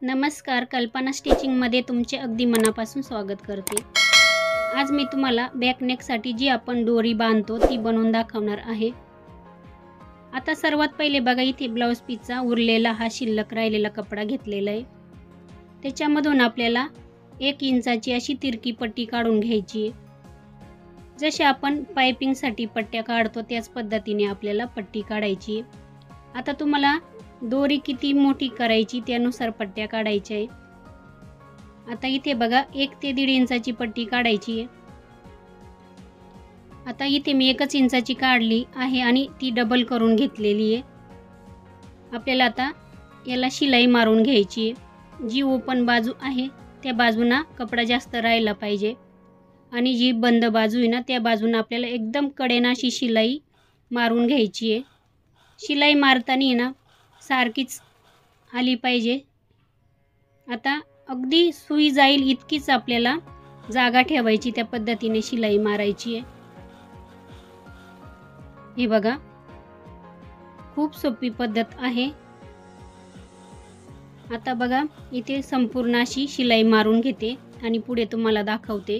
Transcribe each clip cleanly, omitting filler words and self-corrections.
नमस्कार, कल्पना स्टिचिंगमध्ये तुमचे अगदी मनापासून स्वागत करते। आज मी तुम्हाला बॅक नेकसाठी जी आपण दोरी बांधतो ती बनवून दाखवणार आहे। आता सर्वात पहिले बघा, इथे ब्लाउज पीसचा उरलेला हा शिल्लक राहिलेला कपडा घेतलेला आहे। त्याच्यामधून आपल्याला 1 इंचाची अशी तिरकी पट्टी काढून घ्यायची आहे। जसे आपण पाइपिंगसाठी पट्ट्या काढतो त्याच पद्धतीने आपल्याला पट्टी काढायची आहे। आता तुम्हाला दोरी किती मोठी करायची त्यानुसार पट्ट्या काढायच्या आहे। आता इथे बघा 1 ते 1.5 इंचाची पट्टी काढायची आहे। आता इथे मी 1 इंचाची काढली आहे आणि ती डबल करून घेतलेली आहे। आपल्याला आता याला शिलाई मारून घ्यायची आहे। जी ओपन बाजू आहे त्या बाजूना कपडा जास्त राहिला पाहिजे आणि जी बंद बाजू आहे ना त्या बाजूने आपल्याला एकदम कडेना अशी शिलाई मारून घ्यायची आहे। शिलाई मारताना ना सारखीच आली पाहिजे। आता अगदी सुई जाईल इतकीच आपल्याला जागा ठेवायची, त्या पद्धतीने शिलाई मारायची आहे। हे बघा, खूप सोपी पद्धत आहे। आता बघा, इथे संपूर्ण अशी शिलाई मारून घेते आणि पुढे तुम्हाला दाखवते।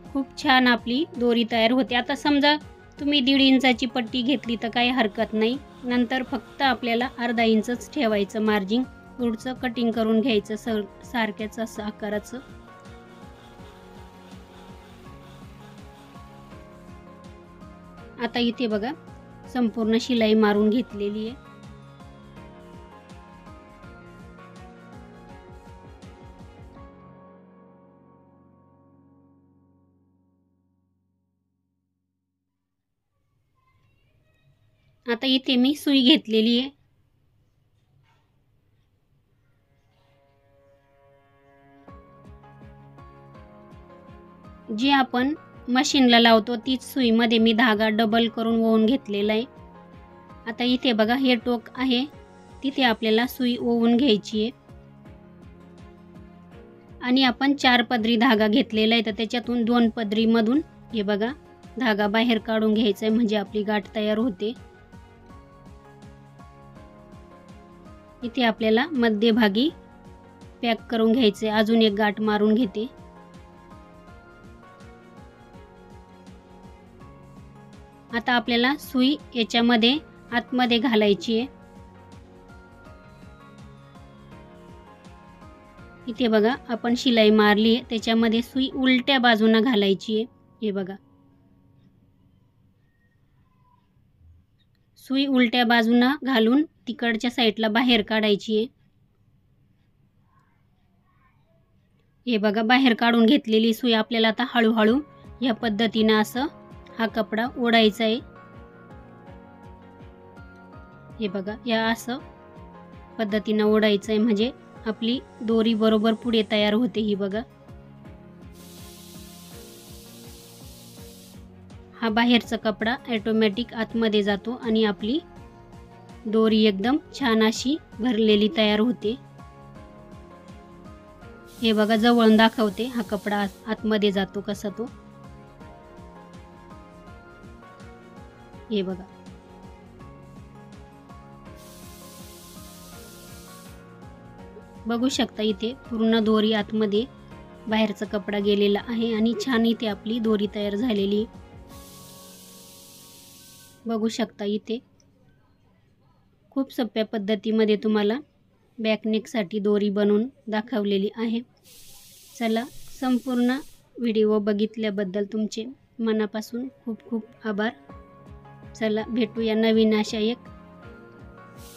खूप छान आपली दोरी तयार होते। आता समजा तुम्ही 1.5 इंचाची पट्टी घेतली तर काही हरकत नाही, नंतर फक्त आपल्याला अर्धा इंचच ठेवायचं मार्जिन, पुढचं कटिंग करून घ्यायचं सारख्याच असं आकाराचं। आता इथे बघा संपूर्ण शिलाई मारून घेतलेली आहे। आता इथे मी सुई घेतलेली आहे। जी आपण मशीनला लावतो तीच सुईमध्ये मी धागा डबल करून ओवून घेतलेला आहे। आता इथे बघा हे टोक आहे तिथे आपल्याला सुई ओवून घ्यायची आहे आणि आपण 4 पदरी धागा घेतलेला आहे, तर त्याच्यातून 2 पदरी मधून हे बघा धागा बाहेर काढून घ्यायचा आहे, म्हणजे आपली गाठ तयार होते। इथे आपल्याला मध्यभागी पॅक करून घ्यायचे। अजून एक गाठ मारून घेते। आता आपल्याला सुई याच्यामध्ये आतमध्ये घालायची आहे। इथे बघा आपण शिलाई मारली आहे, त्याच्यामध्ये सुई उलट्या बाजूने घालायची आहे। हे बघा, सुई उलट्या बाजूने घालून तिकडच्या साईडला बाहेर काढायची आहे। हे बघा बाहेर काढून घेतलेली सुई आपल्याला आता हळूहळू या पद्धतीने असं हा कपडा ओढायचा आहे। हे बघा या असं पद्धतीने ओढायचं आहे, म्हणजे आपली दोरी बरोबर पुढे तयार होते। ही बघा, हा बाहेरचा कपडा ऑटोमॅटिक आतमध्ये जातो आणि आपली दोरी एकदम छान अशी भरलेली तयार होते। हे बघा जवळून दाखवते, हा कपडा आतमध्ये जातो कसा तो। हे बघा, बघू शकता इथे पूर्ण दोरी आतमध्ये बाहेरचा कपडा गेलेला आहे आणि छान इथे आपली दोरी तयार झालेली। बघू शकता इथे खूप सोप्या पद्धतीमध्ये तुम्हाला बॅक नेकसाठी दोरी बनवून दाखवलेली आहे। चला, संपूर्ण व्हिडिओ बघितल्याबद्दल तुमचे मनापासून खूप खूप आभार। चला भेटूया नवीन अशा एक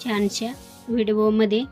छानशा व्हिडिओमध्ये।